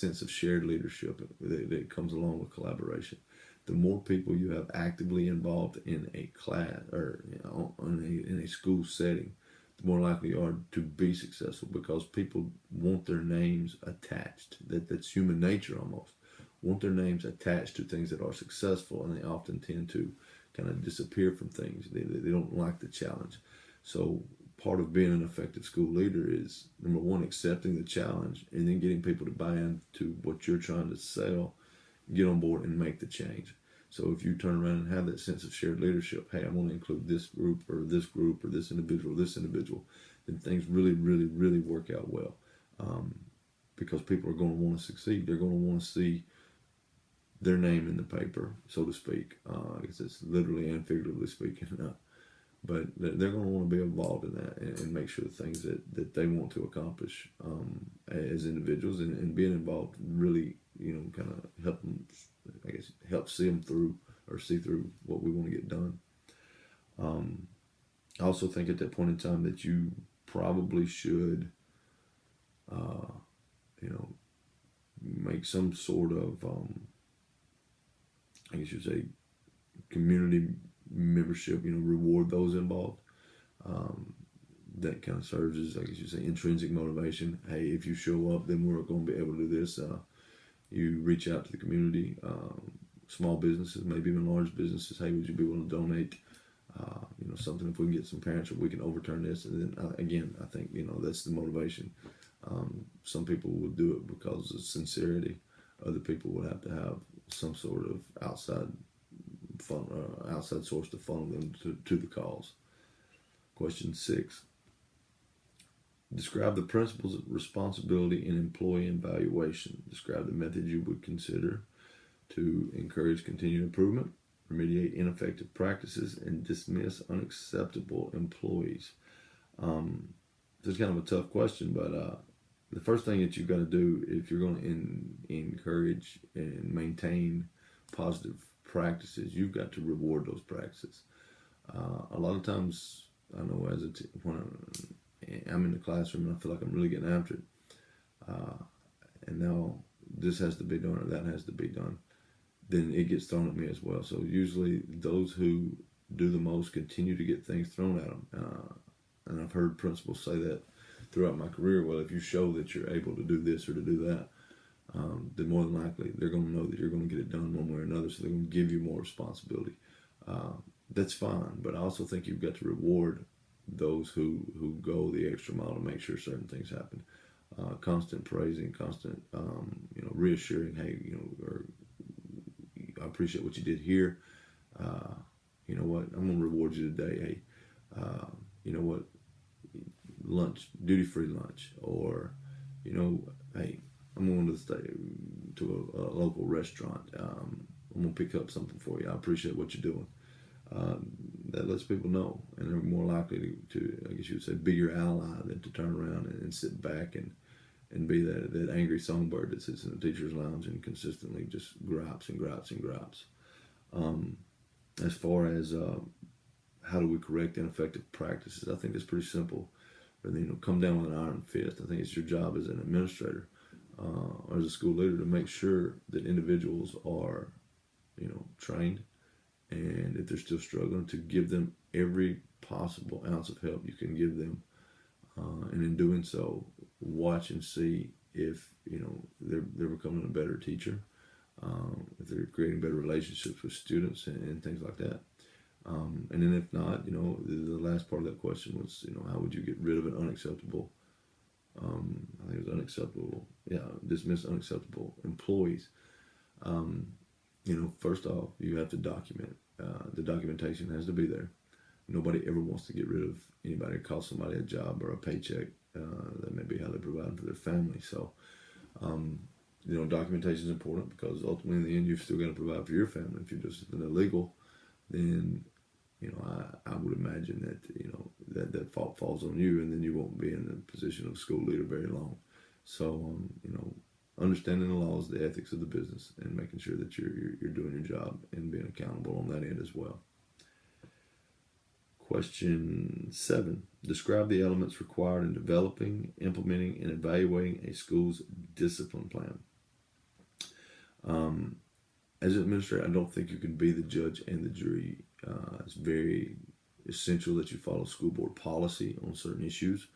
sense of shared leadership that comes along with collaboration. The more people you have actively involved in a class or in a school setting, the more likely you are to be successful because people want their names attached. That's human nature almost. Want their names attached to things that are successful, and they often tend to kind of disappear from things. They don't like the challenge. So part of being an effective school leader is number one, accepting the challenge and then getting people to buy into what you're trying to sell, get on board and make the change. So if you turn around and have that sense of shared leadership, hey, I'm going to include this group or this group or this individual, then things really, really, really work out well. Because people are going to want to succeed. They're going to want to see their name in the paper, so to speak. I guess it's literally and figuratively speaking. But they're going to want to be involved in that and make sure the things that they want to accomplish as individuals and being involved really, kind of help them, I guess, help see them through or see through what we want to get done. I also think at that point in time that you probably should, make some sort of, I guess you'd say, community membership, reward those involved. That kind of serves as, I guess you say, intrinsic motivation. Hey, if you show up, then we're going to be able to do this. You reach out to the community, small businesses, maybe even large businesses. Hey, would you be willing to donate? Something if we can get some parents or we can overturn this. And then again, I think, that's the motivation. Some people will do it because of sincerity. Other people will have to have some sort of outside source to funnel them to the cause. Question 6. Describe the principles of responsibility in employee evaluation. Describe the methods you would consider to encourage continued improvement, remediate ineffective practices, and dismiss unacceptable employees. This is kind of a tough question, but the first thing that you've got to do if you're going to encourage and maintain positive practices, you've got to reward those practices. A lot of times, I know when I'm in the classroom and I feel like I'm really getting after it, and now this has to be done or that has to be done, then it gets thrown at me as well. So usually those who do the most continue to get things thrown at them. And I've heard principals say that throughout my career. Well, if you show that you're able to do this or to do that, then more than likely they're going to know that you're going to get it done one way or another. So they're going to give you more responsibility. That's fine, but I also think you've got to reward those who go the extra mile to make sure certain things happen. Constant praising, constant reassuring. Hey, or I appreciate what you did here. You know what? I'm going to reward you today. Hey, you know what? Lunch, duty-free lunch, or hey, I'm going to a local restaurant. I'm going to pick up something for you. I appreciate what you're doing. That lets people know, and they're more likely to I guess you would say, be your ally than to turn around and sit back and be that angry songbird that sits in the teacher's lounge and consistently just gripes and gripes and gripes. As far as how do we correct ineffective practices, I think it's pretty simple. Come down with an iron fist. I think it's your job as an administrator or as a school leader to make sure that individuals are, trained, and if they're still struggling, to give them every possible ounce of help you can give them. And in doing so, watch and see if they're becoming a better teacher, if they're creating better relationships with students and things like that. And then if not, the last part of that question was, how would you get rid of an unacceptable, I think it was unacceptable, dismiss unacceptable employees. First off, you have to document. The documentation has to be there. Nobody ever wants to get rid of anybody who costs somebody a job or a paycheck. That may be how they provide for their family. So, documentation is important because ultimately in the end, you've still got to provide for your family. If you're just an illegal, then I would imagine that that fault falls on you, and then you won't be in the position of school leader very long. So understanding the laws, the ethics of the business, and making sure that you're doing your job and being accountable on that end as well. Question 7. Describe the elements required in developing, implementing, and evaluating a school's discipline plan. As an administrator, I don't think you can be the judge and the jury. It's very essential that you follow school board policy on certain issues,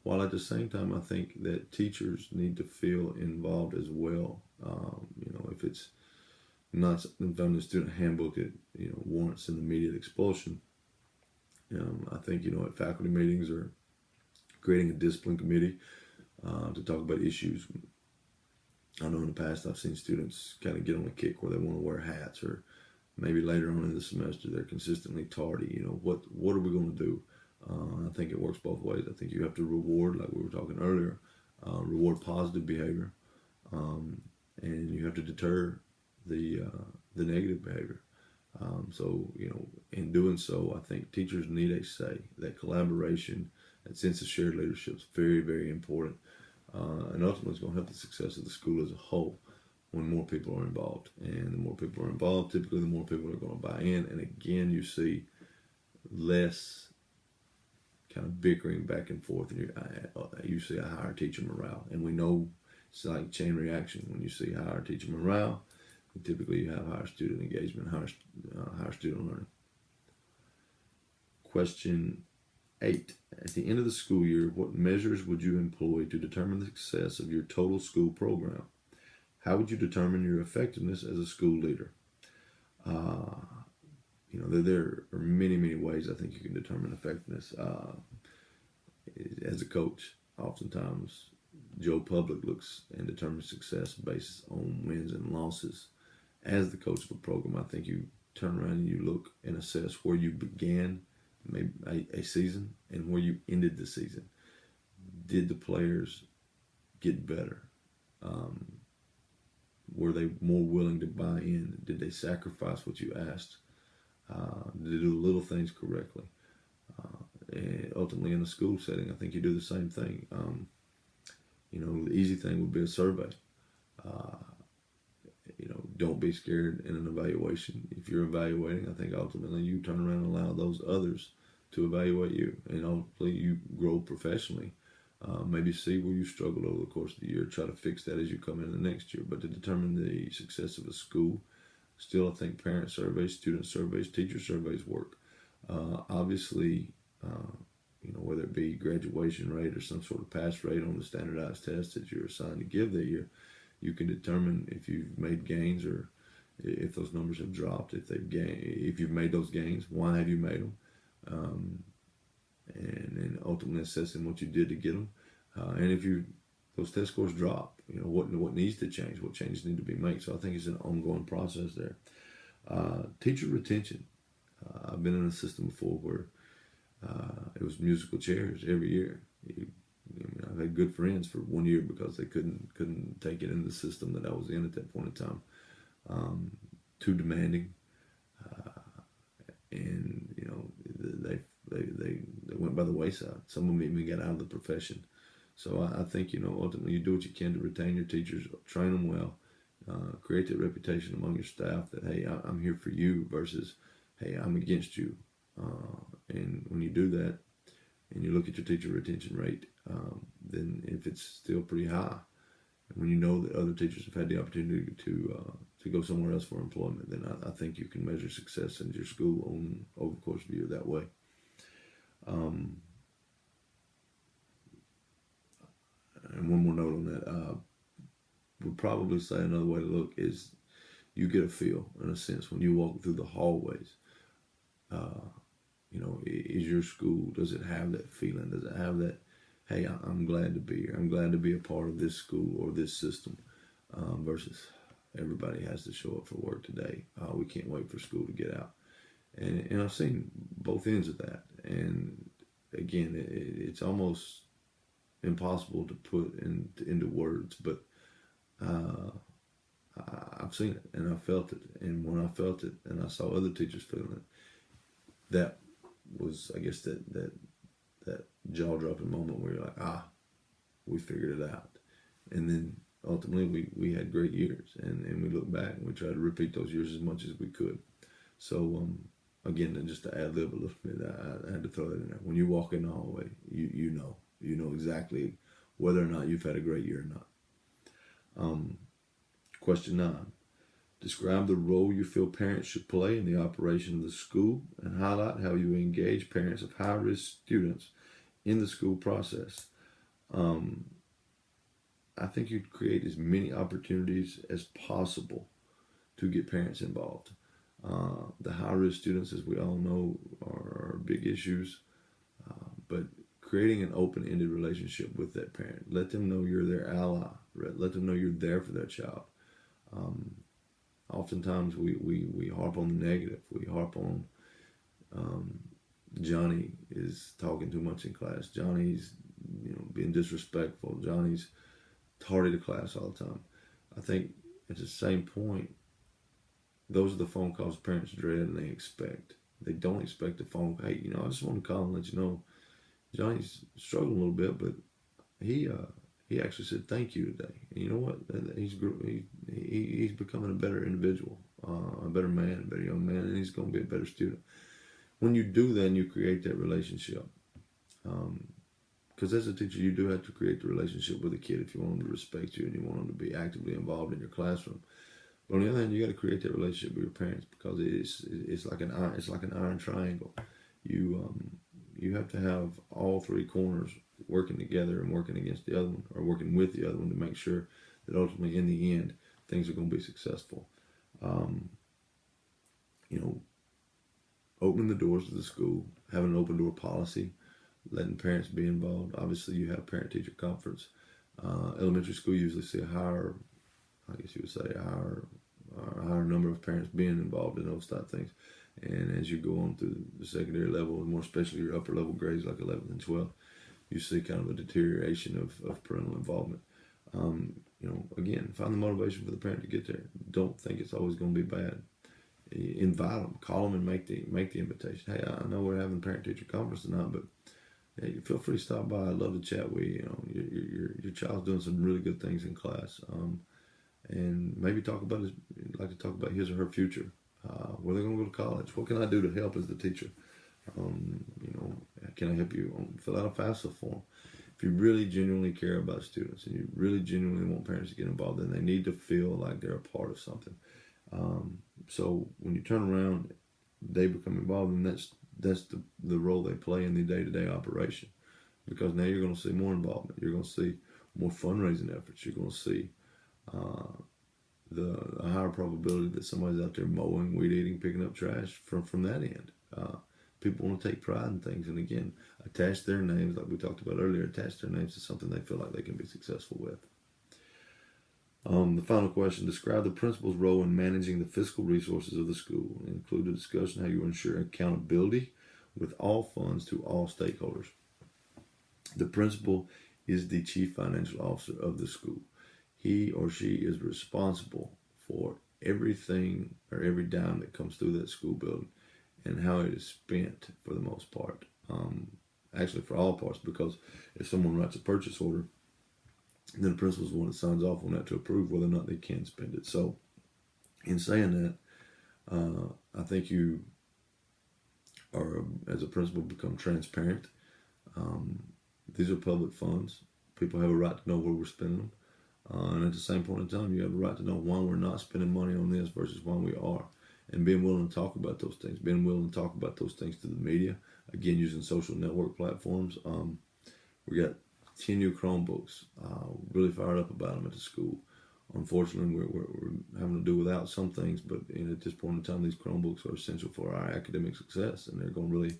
while at the same time, I think that teachers need to feel involved as well. If it's not done the student handbook, it warrants an immediate expulsion. I think at faculty meetings or creating a discipline committee to talk about issues. I know in the past I've seen students kind of get on a kick where they want to wear hats, or maybe later on in the semester they're consistently tardy. What are we going to do? I think it works both ways. I think you have to reward, like we were talking earlier, reward positive behavior, and you have to deter the negative behavior. In doing so, I think teachers need a say. That collaboration, that sense of shared leadership is very, very important. And ultimately, it's going to help the success of the school as a whole when more people are involved. And the more people are involved, typically the more people are going to buy in. And again, you see less kind of bickering back and forth. And you see a higher teacher morale. And we know it's like chain reaction. When you see higher teacher morale, typically you have higher student engagement, higher student learning. Question 8. At the end of the school year, what measures would you employ to determine the success of your total school program? How would you determine your effectiveness as a school leader? There are many, many ways I think you can determine effectiveness. As a coach, oftentimes Joe Public looks and determines success based on wins and losses. As the coach of a program, I think you turn around and you look and assess where you began maybe a season and where you ended the season. Did the players get better? Were they more willing to buy in? Did they sacrifice what you asked? Did they do the little things correctly? And ultimately, in a school setting, I think you do the same thing. The easy thing would be a survey. Don't be scared in an evaluation. If you're evaluating, I think ultimately you turn around and allow those others to evaluate you, and ultimately you grow professionally. Maybe see where you struggled over the course of the year, try to fix that as you come in the next year. But to determine the success of a school, still I think parent surveys, student surveys, teacher surveys work. Obviously, whether it be graduation rate or some sort of pass rate on the standardized test that you're assigned to give that year, you can determine if you've made gains or if those numbers have dropped. If you've made those gains, why have you made them? And then ultimately assessing what you did to get them. And if those test scores drop, what needs to change, what changes need to be made. So I think it's an ongoing process there. Teacher retention. I've been in a system before where it was musical chairs every year. I've had good friends for 1 year because they couldn't take it in the system that I was in at that point in time. Too demanding, and they went by the wayside. Some of them even got out of the profession. So I think ultimately you do what you can to retain your teachers, train them well, create that reputation among your staff that hey, I'm here for you versus hey, I'm against you. And when you do that, and you look at your teacher retention rate, then if it's still pretty high, and when you know that other teachers have had the opportunity to go somewhere else for employment, then I think you can measure success in your school over the course of the year that way. And one more note on that, would probably say another way to look is you get a feel, in a sense, when you walk through the hallways. Is your school, does it have that feeling? Does it have that, hey, I'm glad to be here. I'm glad to be a part of this school or this system versus everybody has to show up for work today. We can't wait for school to get out. And I've seen both ends of that. And again, it's almost impossible to put into words, but I've seen it and I felt it. And when I felt it and I saw other teachers feeling it, that was, I guess, that jaw-dropping moment where you're like, we figured it out. And then ultimately we had great years, and we look back and we try to repeat those years as much as we could. So again, just to ad lib a little bit, I had to throw that in there. When you walk in the hallway, you know exactly whether or not you've had a great year or not. Question 9. Describe the role you feel parents should play in the operation of the school and highlight how you engage parents of high-risk students in the school process. I think you'd create as many opportunities as possible to get parents involved. The high-risk students, as we all know, are big issues, but creating an open-ended relationship with that parent. Let them know you're their ally. Let them know you're there for their child. Oftentimes we harp on the negative. We harp on Johnny is talking too much in class. Johnny's being disrespectful. Johnny's tardy to class all the time. I think at the same point, those are the phone calls parents dread and they expect. They don't expect a phone call. Hey, I just want to call and let you know Johnny's struggling a little bit, but he actually said thank you today. And you know what? He's becoming a better individual, a better man, a better young man, and he's going to be a better student. When you do that and you create that relationship, because as a teacher, you do have to create the relationship with a kid if you want them to respect you and you want them to be actively involved in your classroom. But on the other hand, you got to create that relationship with your parents because it's like an iron triangle. You have to have all three corners working together and working against the other one, or working with the other one to make sure that ultimately in the end things are going to be successful. Opening the doors to the school, having an open door policy, letting parents be involved. Obviously, you have parent-teacher conference. Elementary school usually see a higher number of parents being involved in those type of things. And as you go on through the secondary level, and more especially your upper level grades like 11th and 12th, you see kind of a deterioration of parental involvement. Again, find the motivation for the parent to get there. Don't think it's always going to be bad. Invite them, call them, and make the invitation. Hey, I know we're having parent-teacher conference tonight, but hey, feel free to stop by. I'd love to chat with you. Your child's doing some really good things in class, and maybe talk about his or her future. Where they're going to go to college. What can I do to help as the teacher? Can I help you fill out a FAFSA form? If you really genuinely care about students and you really genuinely want parents to get involved, then they need to feel like they're a part of something. So when you turn around, they become involved, and that's the role they play in the day-to-day operation. Because now you're going to see more involvement. You're going to see more fundraising efforts. You're going to see the higher probability that somebody's out there mowing, weed eating, picking up trash from that end. People want to take pride in things, and again, attach their names, like we talked about earlier, attach their names to something they feel like they can be successful with. The final question, describe the principal's role in managing the fiscal resources of the school. Include a discussion how you ensure accountability with all funds to all stakeholders. The principal is the chief financial officer of the school. He or she is responsible for everything or every dime that comes through that school building and how it is spent for the most part. Actually, for all parts, because if someone writes a purchase order, then the principal is the one that signs off on that to approve whether or not they can spend it. So, in saying that, I think you are, as a principal, become transparent. These are public funds. People have a right to know where we're spending them. And at the same point in time, you have a right to know why we're not spending money on this versus why we are. And being willing to talk about those things. Being willing to talk about those things to the media. Again, using social network platforms. We got 10 new Chromebooks. Really fired up about them at the school. Unfortunately, we're having to do without some things, but at this point in time, these Chromebooks are essential for our academic success, and they're going to really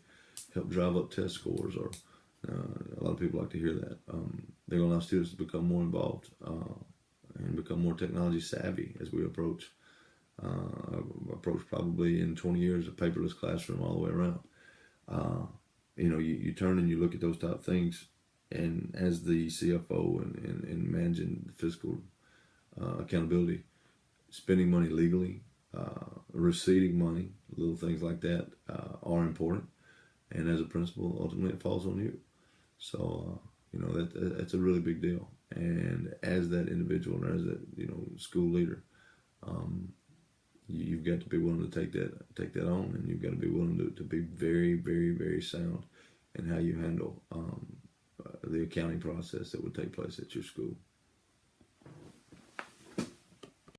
help drive up test scores. Or a lot of people like to hear that. They're going to allow students to become more involved and become more technology savvy as we approach probably in 20 years a paperless classroom all the way around. You turn and you look at those type of things, and as the CFO and managing the fiscal accountability, spending money legally, receiving money, little things like that are important. And as a principal, ultimately it falls on you. So, that's a really big deal. And as that individual and as that, school leader, you've got to be willing to take that on, and you've got to be willing to be very, very, very sound in how you handle the accounting process that would take place at your school.